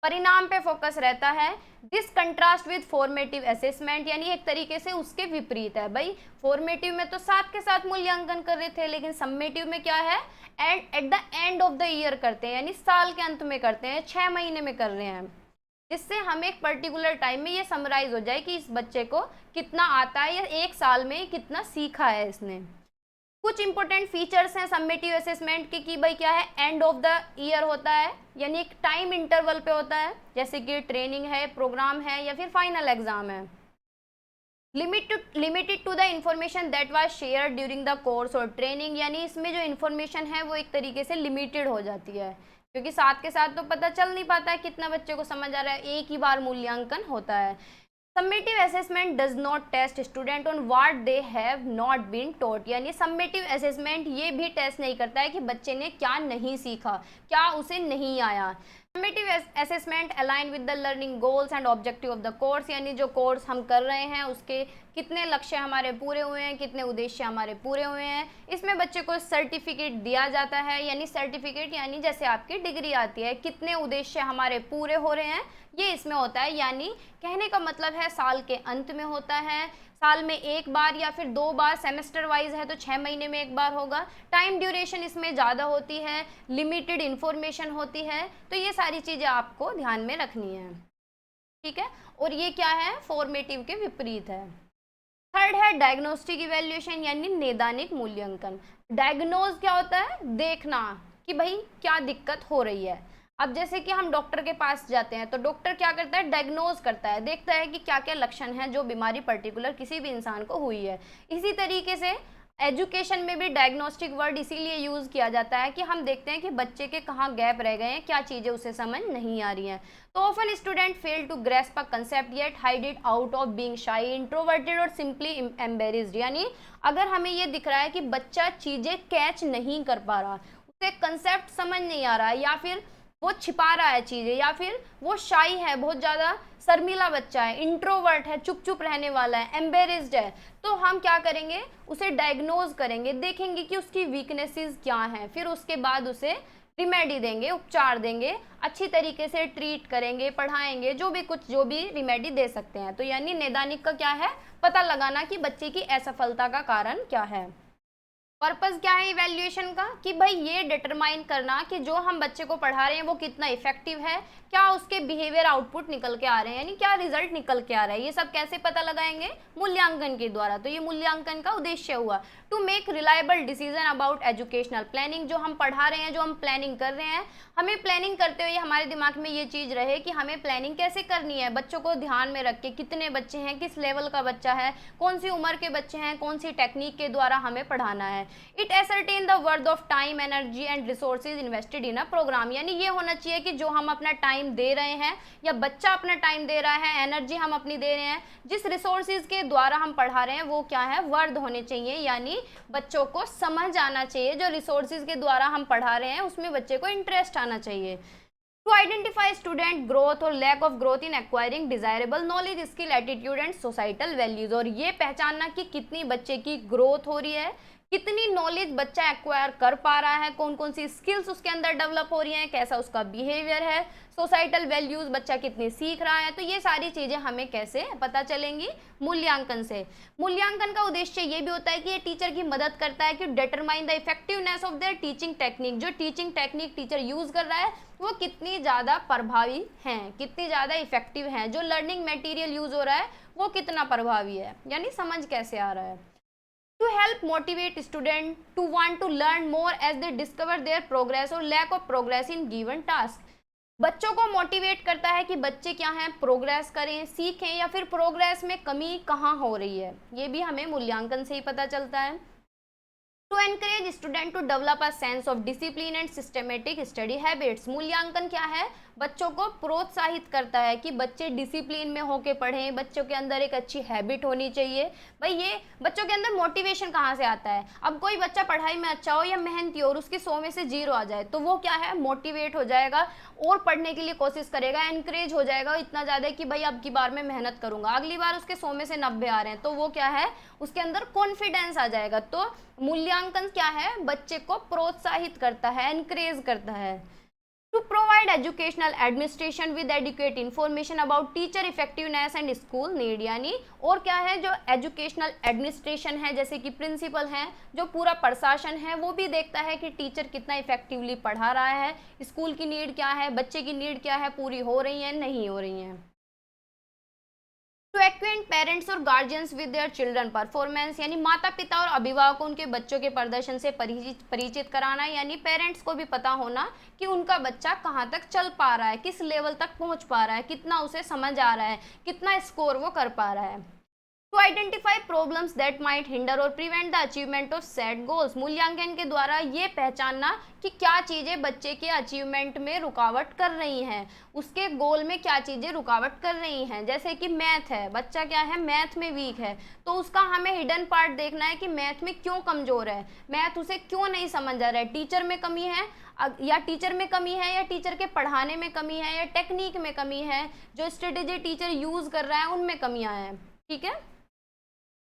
परिणाम पे फोकस रहता है। This contrast with formative assessment, यानी एक तरीके से उसके विपरीत है। भाई फॉर्मेटिव में तो साथ के साथ मूल्यांकन कर रहे थे, लेकिन सम्मेटिव में क्या है? At the end of the year करते हैं, यानी साल के अंत में करते हैं, 6 महीने में कर रहे हैं, जिससे हमें एक पर्टिकुलर टाइम में ये समराइज हो जाए कि इस बच्चे को कितना आता है या एक साल में कितना सीखा है इसने। कुछ इंपॉर्टेंट फीचर्स हैं सम्मेटिव असेसमेंट के कि भाई क्या है? एंड ऑफ द ईयर होता है, यानी एक टाइम इंटरवल पे होता है, जैसे कि ट्रेनिंग है, प्रोग्राम है या फिर फाइनल एग्जाम है। Limited to the information that was shared during the course और ट्रेनिंग, यानी इसमें जो इन्फॉर्मेशन है वो एक तरीके से लिमिटेड हो जाती है, क्योंकि साथ के साथ तो पता चल नहीं पाता है कितना बच्चे को समझ आ रहा है, एक ही बार मूल्यांकन होता है। Summative assessment does not test student on what they have not been taught, यानी summative assessment ये भी टेस्ट नहीं करता है कि बच्चे ने क्या नहीं सीखा, क्या उसे नहीं आया। Summative assessment align with the learning goals and objective of the course, यानी जो कोर्स हम कर रहे हैं उसके कितने लक्ष्य हमारे पूरे हुए हैं, कितने उद्देश्य हमारे पूरे हुए हैं। इसमें बच्चे को सर्टिफिकेट दिया जाता है, यानी सर्टिफिकेट यानी जैसे आपकी डिग्री आती है, कितने उद्देश्य हमारे पूरे हो रहे हैं ये इसमें होता है। यानी कहने का मतलब है साल के अंत में होता है, साल में एक बार या फिर 2 बार, सेमेस्टर वाइज है तो 6 महीने में एक बार होगा। टाइम ड्यूरेशन इसमें ज़्यादा होती है, लिमिटेड इन्फॉर्मेशन होती है, तो ये सारी चीज़ें आपको ध्यान में रखनी है, ठीक है। और ये क्या है? फॉर्मेटिव के विपरीत है। थर्ड है डायग्नोस्टिक इवैल्यूएशन, यानी नैदानिक मूल्यांकन। डायग्नोज क्या होता है? देखना कि भाई क्या दिक्कत हो रही है। अब जैसे कि हम डॉक्टर के पास जाते हैं तो डॉक्टर क्या करता है? डायग्नोज करता है, देखता है कि क्या क्या लक्षण हैं जो बीमारी पर्टिकुलर किसी भी इंसान को हुई है। इसी तरीके से एजुकेशन में भी डायग्नोस्टिक वर्ड इसीलिए यूज़ किया जाता है कि हम देखते हैं कि बच्चे के कहाँ गैप रह गए हैं, क्या चीज़ें उसे समझ नहीं आ रही हैं। तो often student fail to grasp a concept yet hide it out of being shy, introverted और सिंपली एम्बेरेस्ड, यानी अगर हमें ये दिख रहा है कि बच्चा चीज़ें कैच नहीं कर पा रहा, उसे कंसेप्ट समझ नहीं आ रहा है, या फिर वो छिपा रहा है चीज़ें, या फिर वो शाई है, बहुत ज़्यादा शर्मीला बच्चा है, इंट्रोवर्ट है, चुप चुप रहने वाला है, एम्बेरेस्ड है, तो हम क्या करेंगे? उसे डायग्नोज करेंगे, देखेंगे कि उसकी वीकनेसेस क्या हैं, फिर उसके बाद उसे रिमेडी देंगे, उपचार देंगे, अच्छी तरीके से ट्रीट करेंगे, पढ़ाएंगे, जो भी रिमेडी दे सकते हैं। तो यानी नैदानिक का क्या है? पता लगाना कि बच्चे की असफलता का कारण क्या है। पर्पस क्या है इवैल्यूएशन का? कि भाई ये डिटरमाइन करना कि जो हम बच्चे को पढ़ा रहे हैं वो कितना इफेक्टिव है, क्या उसके बिहेवियर आउटपुट निकल के आ रहे हैं, यानी क्या रिजल्ट निकल के आ रहा है। ये सब कैसे पता लगाएंगे? मूल्यांकन के द्वारा। तो ये मूल्यांकन का उद्देश्य हुआ। To make reliable decision about educational planning, जो हम पढ़ा रहे हैं, जो हम प्लानिंग कर रहे हैं, हमें प्लानिंग करते हुए हमारे दिमाग में ये चीज़ रहे कि हमें प्लानिंग कैसे करनी है, बच्चों को ध्यान में रख के, कितने बच्चे हैं, किस लेवल का बच्चा है, कौन सी उम्र के बच्चे हैं, कौन सी टेक्निक के द्वारा हमें पढ़ाना है। It ascertain the worth of time, energy and resources invested in a program, यानी ये होना चाहिए कि जो हम अपना टाइम दे रहे हैं या बच्चा अपना टाइम दे रहा है, एनर्जी हम अपनी दे रहे हैं, जिस रिसोर्सेज के द्वारा हम पढ़ा रहे हैं वो क्या है? वर्थ होने चाहिए, यानी बच्चों को समझ आना चाहिए, जो रिसोर्सेज के द्वारा हम पढ़ा रहे हैं उसमें बच्चे को इंटरेस्ट आना चाहिए। टू आइडेंटिफाई स्टूडेंट ग्रोथ और lack of growth in acquiring desirable knowledge, skill, attitude and societal values, और ये पहचानना कि कितनी बच्चे की ग्रोथ हो रही है, कितनी नॉलेज बच्चा एक्वायर कर पा रहा है, कौन कौन सी स्किल्स उसके अंदर डेवलप हो रही हैं, कैसा उसका बिहेवियर है, सोसाइटल वैल्यूज बच्चा कितनी सीख रहा है। तो ये सारी चीजें हमें कैसे पता चलेंगी, मूल्यांकन से। मूल्यांकन का उद्देश्य ये भी होता है कि ये टीचर की मदद करता है कि determine the effectiveness of their teaching technique, जो टीचिंग टेक्निक टीचर यूज कर रहा है वो कितनी ज्यादा प्रभावी है, कितनी ज्यादा इफेक्टिव है, जो लर्निंग मटेरियल यूज हो रहा है वो कितना प्रभावी है, यानी समझ कैसे आ रहा है। To help motivate students to want to learn more as they discover their progress or lack of progress in given task। बच्चों को मोटिवेट करता है कि बच्चे क्या हैं, प्रोग्रेस करें, सीखें, या फिर प्रोग्रेस में कमी कहाँ हो रही है, ये भी हमें मूल्यांकन से ही पता चलता है। To encourage student to develop a sense of discipline and systematic study habits. मूल्यांकन क्या है, बच्चों को प्रोत्साहित करता है कि बच्चे डिसिप्लिन में होके पढ़ें, बच्चों के अंदर एक अच्छी हैबिट होनी चाहिए। भाई ये बच्चों के अंदर मोटिवेशन कहाँ से आता है, अब कोई बच्चा पढ़ाई में अच्छा हो या मेहनती हो और उसकी 100 में से 0 आ जाए तो वो क्या है, मोटिवेट हो जाएगा और पढ़ने के लिए कोशिश करेगा, एनकरेज हो जाएगा इतना ज़्यादा कि भाई अब की बार मैं मेहनत करूंगा। अगली बार उसके 100 में से 90 आ रहे हैं तो वो क्या है, उसके अंदर कॉन्फिडेंस आ जाएगा। तो मूल्यांकन क्या है, बच्चे को प्रोत्साहित करता है, एनकरेज करता है। To provide educational administration with adequate information about teacher effectiveness and school need, यानी और क्या है, जो एजुकेशनल एडमिनिस्ट्रेशन है जैसे कि प्रिंसिपल हैं, जो पूरा प्रशासन है वो भी देखता है कि टीचर कितना इफेक्टिवली पढ़ा रहा है, स्कूल की नीड क्या है, बच्चे की नीड क्या है, पूरी हो रही है नहीं हो रही हैं। टू एक्वेंट पेरेंट्स और guardians with their children performance, यानी माता पिता और अभिभावक को उनके बच्चों के प्रदर्शन से परिचित कराना, यानी पेरेंट्स को भी पता होना कि उनका बच्चा कहाँ तक चल पा रहा है, किस लेवल तक पहुँच पा रहा है, कितना उसे समझ आ रहा है, कितना स्कोर वो कर पा रहा है। To identify problems that might hinder और prevent the achievement of set goals. मूल्यांकन के द्वारा ये पहचानना कि क्या चीज़ें बच्चे के अचीवमेंट में रुकावट कर रही हैं, उसके गोल में क्या चीज़ें रुकावट कर रही हैं। जैसे कि मैथ है, बच्चा क्या है, मैथ में वीक है, तो उसका हमें हिडन पार्ट देखना है कि मैथ में क्यों कमज़ोर है, मैथ उसे क्यों नहीं समझ आ रहा है, टीचर में कमी है या टीचर में कमी है, या टीचर के पढ़ाने में कमी है, या टेक्निक में कमी है, जो स्ट्रेटेजी टीचर यूज़ कर रहा है उनमें कमियाँ हैं। ठीक है,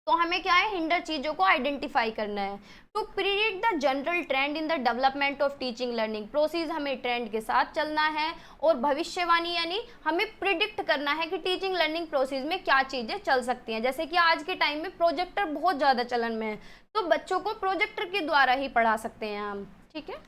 तो हमें क्या है, हिंडर चीजों को आइडेंटिफाई करना है। To predict the general trend in the development of teaching learning process, हमें ट्रेंड के साथ चलना है और भविष्यवाणी यानी हमें प्रिडिक्ट करना है कि टीचिंग लर्निंग प्रोसेस में क्या चीजें चल सकती हैं। जैसे कि आज के टाइम में प्रोजेक्टर बहुत ज्यादा चलन में है, तो बच्चों को प्रोजेक्टर के द्वारा ही पढ़ा सकते हैं हम। ठीक है,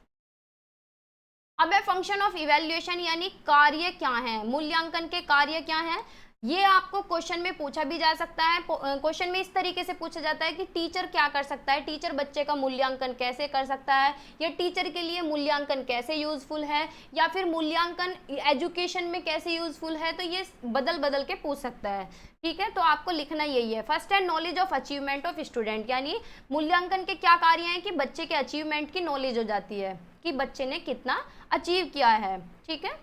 अब है फंक्शन ऑफ इवैल्यूएशन, यानी कार्य क्या है, मूल्यांकन के कार्य क्या हैं। ये आपको क्वेश्चन में पूछा भी जा सकता है। क्वेश्चन में इस तरीके से पूछा जाता है कि टीचर क्या कर सकता है, टीचर बच्चे का मूल्यांकन कैसे कर सकता है, या टीचर के लिए मूल्यांकन कैसे यूजफुल है, या फिर मूल्यांकन एजुकेशन में कैसे यूजफुल है। तो ये बदल बदल के पूछ सकता है। ठीक है, तो आपको लिखना यही है। फर्स्ट है knowledge of achievement of student, यानी मूल्यांकन के क्या कार्य हैं कि बच्चे के अचीवमेंट की नॉलेज हो जाती है कि बच्चे ने कितना अचीव किया है। ठीक है,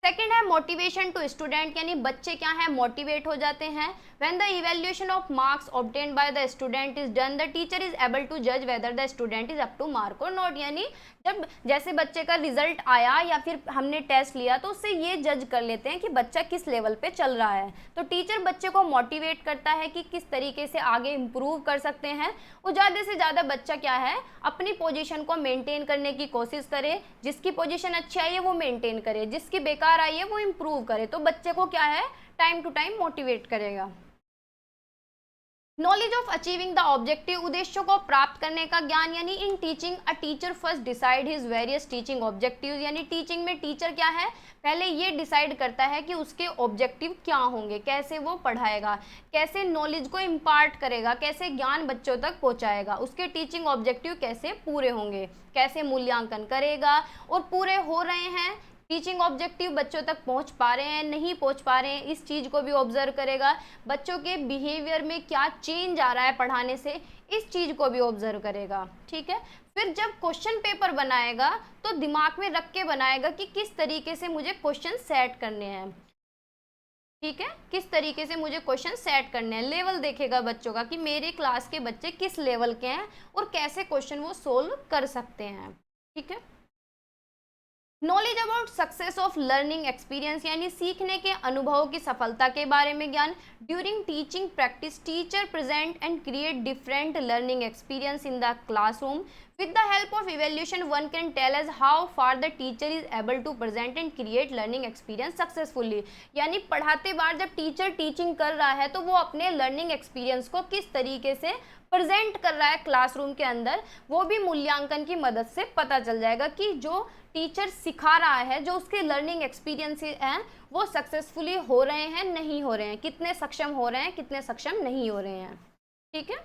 सेकेंड है मोटिवेशन टू स्टूडेंट, यानी बच्चे क्या है, मोटिवेट हो जाते हैं। When the evaluation of marks obtained by the student is done, the teacher is able to जज whether the student is up to mark और नॉट, यानी जब जैसे बच्चे का रिजल्ट आया या फिर हमने टेस्ट लिया तो उससे ये जज कर लेते हैं कि बच्चा किस लेवल पे चल रहा है। तो टीचर बच्चे को मोटिवेट करता है कि किस तरीके से आगे इम्प्रूव कर सकते हैं, और ज़्यादा से ज़्यादा बच्चा क्या है, अपनी पोजीशन को मेंटेन करने की कोशिश करे, जिसकी पोजीशन अच्छी आई है वो मेंटेन करे, जिसकी बेकार आई है वो इम्प्रूव करे। तो बच्चे को क्या है, टाइम टू टाइम मोटिवेट करेगा। Knowledge of achieving the objective, उद्देश्यों को प्राप्त करने का ज्ञान, यानी in teaching a teacher first decide his various teaching objectives, यानी टीचिंग में टीचर क्या है, पहले ये डिसाइड करता है कि उसके ऑब्जेक्टिव क्या होंगे, कैसे वो पढ़ाएगा, कैसे नॉलेज को इम्पार्ट करेगा, कैसे ज्ञान बच्चों तक पहुंचाएगा, उसके टीचिंग ऑब्जेक्टिव कैसे पूरे होंगे, कैसे मूल्यांकन करेगा, और पूरे हो रहे हैं टीचिंग ऑब्जेक्टिव, बच्चों तक पहुंच पा रहे हैं नहीं पहुंच पा रहे हैं, इस चीज़ को भी ऑब्जर्व करेगा। बच्चों के बिहेवियर में क्या चेंज आ रहा है पढ़ाने से, इस चीज़ को भी ऑब्जर्व करेगा। ठीक है, फिर जब क्वेश्चन पेपर बनाएगा तो दिमाग में रख के बनाएगा कि किस तरीके से मुझे क्वेश्चन सेट करने हैं। ठीक है, किस तरीके से मुझे क्वेश्चन सेट करने हैं, लेवल देखेगा बच्चों का कि मेरे क्लास के बच्चे किस लेवल के हैं और कैसे क्वेश्चन वो सोल्व कर सकते हैं। ठीक है, knowledge about success of learning experience यानी सीखने के अनुभवों की सफलता के बारे में ज्ञान। During teaching practice teacher present and create different learning experience in the classroom. With the help of evaluation one can tell us how far the teacher is able to present and create learning experience successfully. यानी पढ़ाते बार जब teacher teaching कर रहा है तो वो अपने learning experience को किस तरीके से प्रेजेंट कर रहा है क्लासरूम के अंदर, वो भी मूल्यांकन की मदद से पता चल जाएगा कि जो टीचर सिखा रहा है, जो उसके लर्निंग एक्सपीरियंस हैं, वो सक्सेसफुली हो रहे हैं नहीं हो रहे हैं, कितने सक्षम हो रहे हैं कितने सक्षम नहीं हो रहे हैं। ठीक है।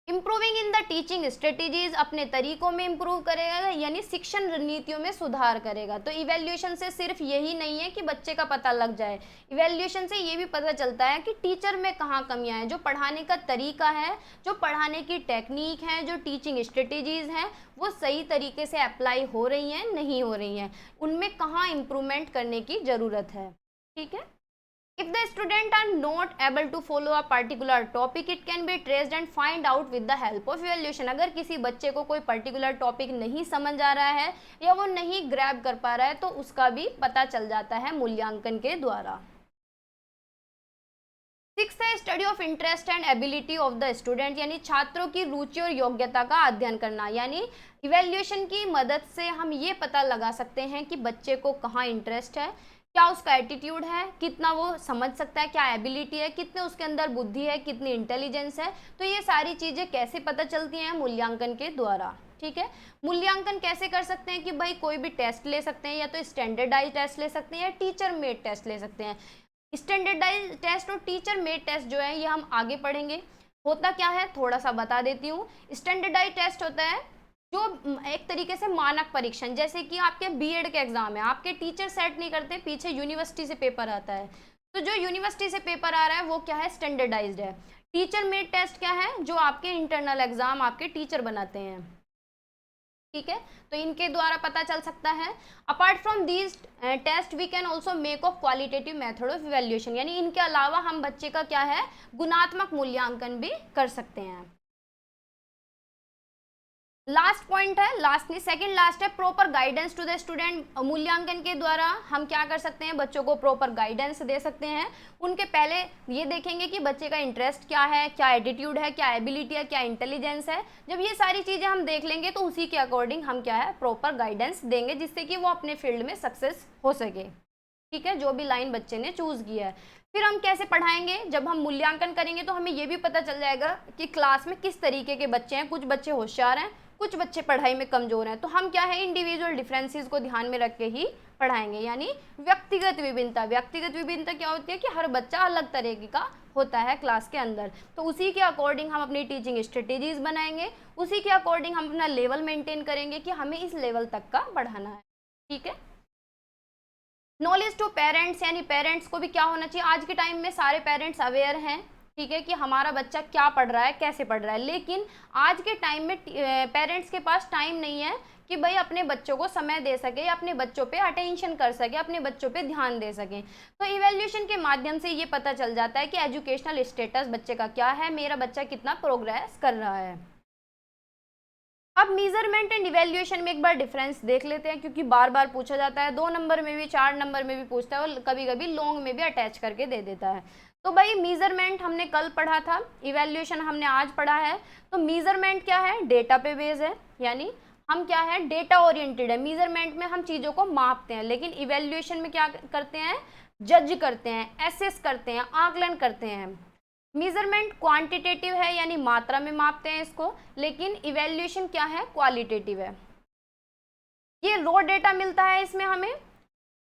Improving in the teaching strategies, अपने तरीकों में इम्प्रूव करेगा यानी शिक्षण रणनीतियों में सुधार करेगा। तो इवेल्यूएशन से सिर्फ यही नहीं है कि बच्चे का पता लग जाए, इवेल्यूएशन से ये भी पता चलता है कि टीचर में कहाँ कमियां हैं, जो पढ़ाने का तरीका है, जो पढ़ाने की टेक्निक है, जो टीचिंग स्ट्रेटेजीज हैं, वो सही तरीके से अप्लाई हो रही हैं नहीं हो रही हैं, उनमें कहाँ इम्प्रूवमेंट करने की ज़रूरत है। ठीक है। If the student are not able to follow a particular topic, it can be traced and find out with the help of evaluation। अगर किसी बच्चे को कोई पर्टिकुलर टॉपिक नहीं समझ आ रहा है या वो नहीं ग्रैब कर पा रहा है तो उसका भी पता चल जाता है मूल्यांकन के द्वारा। सिक्स्थ है study of interest and ability of the student, यानी छात्रों की रुचि और योग्यता का अध्ययन करना। यानी इवेल्यूएशन की मदद से हम ये पता लगा सकते हैं कि बच्चे को कहाँ इंटरेस्ट है, क्या उसका एटीट्यूड है, कितना वो समझ सकता है, क्या एबिलिटी है, कितने उसके अंदर बुद्धि है, कितनी इंटेलिजेंस है। तो ये सारी चीज़ें कैसे पता चलती हैं? मूल्यांकन के द्वारा। ठीक है। मूल्यांकन कैसे कर सकते हैं कि भाई कोई भी टेस्ट ले सकते हैं, या तो स्टैंडर्डाइज टेस्ट ले सकते हैं या टीचर मेड टेस्ट ले सकते हैं। स्टैंडर्डाइज टेस्ट और टीचर मेड टेस्ट जो है ये हम आगे पढ़ेंगे। होता क्या है थोड़ा सा बता देती हूँ। स्टैंडर्डाइज टेस्ट होता है जो एक तरीके से मानक परीक्षण, जैसे कि आपके बीएड के एग्जाम है, आपके टीचर सेट नहीं करते, पीछे यूनिवर्सिटी से पेपर आता है, तो जो यूनिवर्सिटी से पेपर आ रहा है वो क्या है? स्टैंडर्डाइज्ड है। टीचर मेड टेस्ट क्या है? जो आपके इंटरनल एग्जाम आपके टीचर बनाते हैं। ठीक है। तो इनके द्वारा पता चल सकता है। Apart from these test we can also make of qualitative method of evaluation, यानी इनके अलावा हम बच्चे का क्या है? गुणात्मक मूल्यांकन भी कर सकते हैं। लास्ट पॉइंट है, लास्ट नहीं सेकंड लास्ट है, proper guidance to the student. मूल्यांकन के द्वारा हम क्या कर सकते हैं? बच्चों को प्रॉपर गाइडेंस दे सकते हैं। उनके पहले ये देखेंगे कि बच्चे का इंटरेस्ट क्या है, क्या एटीट्यूड है, क्या एबिलिटी है, क्या इंटेलिजेंस है। जब ये सारी चीज़ें हम देख लेंगे तो उसी के अकॉर्डिंग हम क्या है? प्रॉपर गाइडेंस देंगे, जिससे कि वो अपने फील्ड में सक्सेस हो सके। ठीक है। जो भी लाइन बच्चे ने चूज़ किया है। फिर हम कैसे पढ़ाएंगे? जब हम मूल्यांकन करेंगे तो हमें ये भी पता चल जाएगा कि क्लास में किस तरीके के बच्चे हैं। कुछ बच्चे होशियार हैं, कुछ बच्चे पढ़ाई में कमजोर हैं, तो हम क्या है? इंडिविजुअल डिफरेंसेस को ध्यान में रख के ही पढ़ाएंगे, यानी व्यक्तिगत विभिन्नता। व्यक्तिगत विभिन्नता क्या होती है? कि हर बच्चा अलग तरीके का होता है क्लास के अंदर, तो उसी के अकॉर्डिंग हम अपनी टीचिंग स्ट्रेटेजीज बनाएंगे, उसी के अकॉर्डिंग हम अपना लेवल मेंटेन करेंगे कि हमें इस लेवल तक का बढ़ाना है। ठीक है। नॉलेज टू पेरेंट्स, यानी पेरेंट्स को भी क्या होना चाहिए? आज के टाइम में सारे पेरेंट्स अवेयर हैं, ठीक है, कि हमारा बच्चा क्या पढ़ रहा है, कैसे पढ़ रहा है, लेकिन आज के टाइम में पेरेंट्स के पास टाइम नहीं है कि भाई अपने बच्चों को समय दे सके, या अपने बच्चों पे अटेंशन कर सके, अपने बच्चों पे ध्यान दे सके। तो इवैल्यूएशन के माध्यम से ये पता चल जाता है कि एजुकेशनल स्टेटस बच्चे का क्या है, मेरा बच्चा कितना प्रोग्रेस कर रहा है। अब मेजरमेंट एंड इवैल्यूएशन में एक बार डिफरेंस देख लेते हैं, क्योंकि बार बार पूछा जाता है, 2 नंबर में भी 4 नंबर में भी पूछता है, और कभी कभी लॉन्ग में भी अटैच करके दे देता है। तो भाई मेजरमेंट हमने कल पढ़ा था, इवैल्यूएशन हमने आज पढ़ा है। तो मेजरमेंट क्या है? डेटा पे बेस है, यानी हम क्या है? डेटा ओरिएंटेड है। मेजरमेंट में हम चीज़ों को मापते हैं, लेकिन इवैल्यूएशन में क्या करते हैं? जज करते हैं, एसेस करते हैं, आकलन करते हैं। मेजरमेंट क्वांटिटेटिव है, यानी मात्रा में मापते हैं इसको, लेकिन इवैल्यूएशन क्या है? क्वालिटेटिव है। ये रॉ डेटा मिलता है इसमें हमें।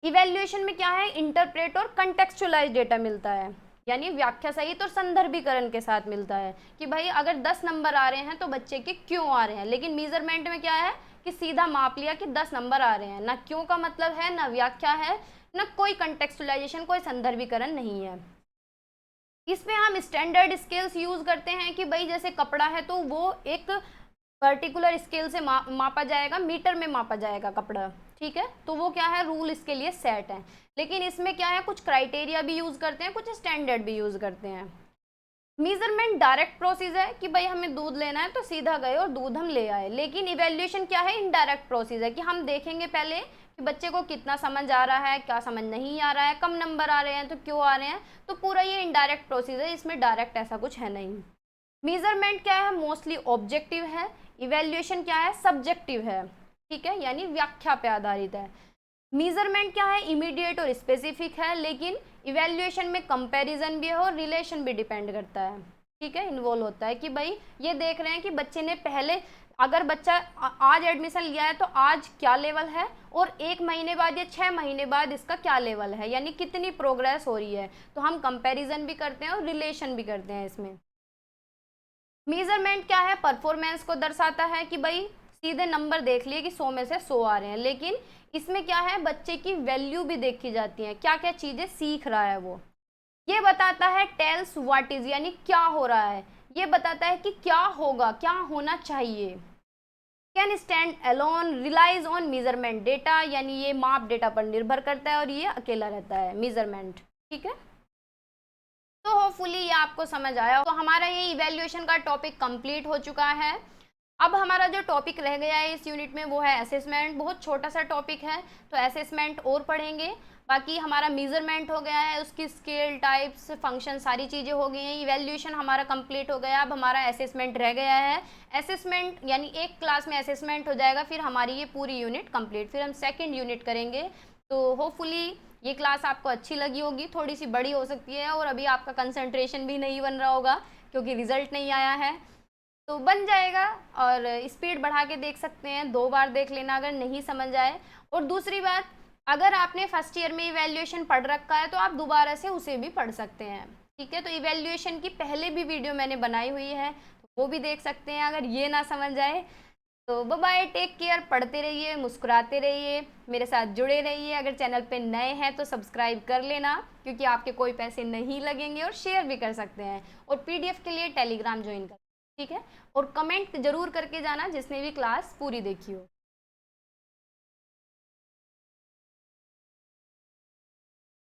इवैल्यूएशन में क्या है? इंटरप्रेट और कंटेक्चुअलाइज डेटा मिलता है, यानी व्याख्या सहित और संदर्भीकरण के साथ मिलता है कि भाई अगर 10 नंबर आ रहे हैं तो बच्चे के क्यों आ रहे हैं। लेकिन मेजरमेंट में क्या है कि सीधा माप लिया कि 10 नंबर आ रहे हैं, ना क्यों का मतलब है, ना व्याख्या है, ना कोई कंटेक्चुअलाइजेशन, कोई संदर्भीकरण नहीं है। इसमें हम स्टैंडर्ड स्केल्स यूज करते हैं कि भाई जैसे कपड़ा है तो वो एक पर्टिकुलर स्केल से मापा जाएगा, मीटर में मापा जाएगा कपड़ा, ठीक है, तो वो क्या है? रूल इसके लिए सेट है। लेकिन इसमें क्या है? कुछ क्राइटेरिया भी यूज करते हैं, कुछ स्टैंडर्ड भी यूज करते हैं। मेजरमेंट डायरेक्ट प्रोसेस है कि भाई हमें दूध लेना है तो सीधा गए और दूध हम ले आए, लेकिन इवैल्यूएशन क्या है, इनडायरेक्ट प्रोसेस है कि हम देखेंगे पहले कि बच्चे को कितना समझ आ रहा है, क्या समझ नहीं आ रहा है, कम नंबर आ रहे हैं तो क्यों आ रहे हैं, तो पूरा ये इनडायरेक्ट प्रोसेस है, इसमें डायरेक्ट ऐसा कुछ है नहीं। मेजरमेंट क्या है, मोस्टली ऑब्जेक्टिव है, इवैल्यूएशन क्या है, सब्जेक्टिव है, ठीक है, यानी व्याख्या पे आधारित है। मेजरमेंट क्या है, इमीडिएट और स्पेसिफिक है, लेकिन इवैल्यूएशन में कंपैरिजन भी है और रिलेशन भी डिपेंड करता है, ठीक है, इन्वॉल्व होता है कि भाई ये देख रहे हैं कि बच्चे ने पहले, अगर बच्चा आज एडमिशन लिया है तो आज क्या लेवल है और 1 महीने बाद या 6 महीने बाद इसका क्या लेवल है, यानी कितनी प्रोग्रेस हो रही है, तो हम कंपैरिजन भी करते हैं और रिलेशन भी करते हैं इसमें। मेजरमेंट क्या है, परफॉर्मेंस को दर्शाता है कि भाई सीधे नंबर देख लिए कि 100 में से 100 आ रहे हैं, लेकिन इसमें क्या है, बच्चे की वैल्यू भी देखी जाती है, क्या क्या चीजें सीख रहा है वो, ये बताता है। टेल्स व्हाट इज, यानी क्या हो रहा है, ये बताता है कि क्या होगा, क्या होना चाहिए। Can stand alone, relies on measurement data, यानी ये माप डेटा पर निर्भर करता है और ये अकेला रहता है मेजरमेंट, ठीक है। तो होपफुली ये आपको समझ आया। तो हमारा ये इवैल्यूएशन का टॉपिक कंप्लीट हो चुका है। अब हमारा जो टॉपिक रह गया है इस यूनिट में वो है असेसमेंट। बहुत छोटा सा टॉपिक है, तो असेसमेंट और पढ़ेंगे। बाकी हमारा मेजरमेंट हो गया है, उसकी स्केल, टाइप्स, फंक्शन, सारी चीज़ें हो गई हैं। इवैल्यूएशन हमारा कंप्लीट हो गया। अब हमारा असेसमेंट रह गया है। असेसमेंट यानी एक क्लास में असेसमेंट हो जाएगा, फिर हमारी ये पूरी यूनिट कंप्लीट, फिर हम सेकेंड यूनिट करेंगे। तो होपफुली ये क्लास आपको अच्छी लगी होगी। थोड़ी सी बड़ी हो सकती है और अभी आपका कंसंट्रेशन भी नहीं बन रहा होगा क्योंकि रिजल्ट नहीं आया है, तो बन जाएगा। और स्पीड बढ़ा के देख सकते हैं, 2 बार देख लेना अगर नहीं समझ आए। और दूसरी बात, अगर आपने फर्स्ट ईयर में इवैल्यूएशन पढ़ रखा है तो आप दोबारा से उसे भी पढ़ सकते हैं, ठीक है। तो इवैल्यूएशन की पहले भी वीडियो मैंने बनाई हुई है, तो वो भी देख सकते हैं अगर ये ना समझ आए। तो बाय बाय, टेक केयर, पढ़ते रहिए, मुस्कुराते रहिए, मेरे साथ जुड़े रहिए। अगर चैनल पे नए हैं तो सब्सक्राइब कर लेना, क्योंकि आपके कोई पैसे नहीं लगेंगे, और शेयर भी कर सकते हैं। और पीडीएफ के लिए टेलीग्राम ज्वाइन कर, ठीक है। और कमेंट जरूर करके जाना जिसने भी क्लास पूरी देखी हो।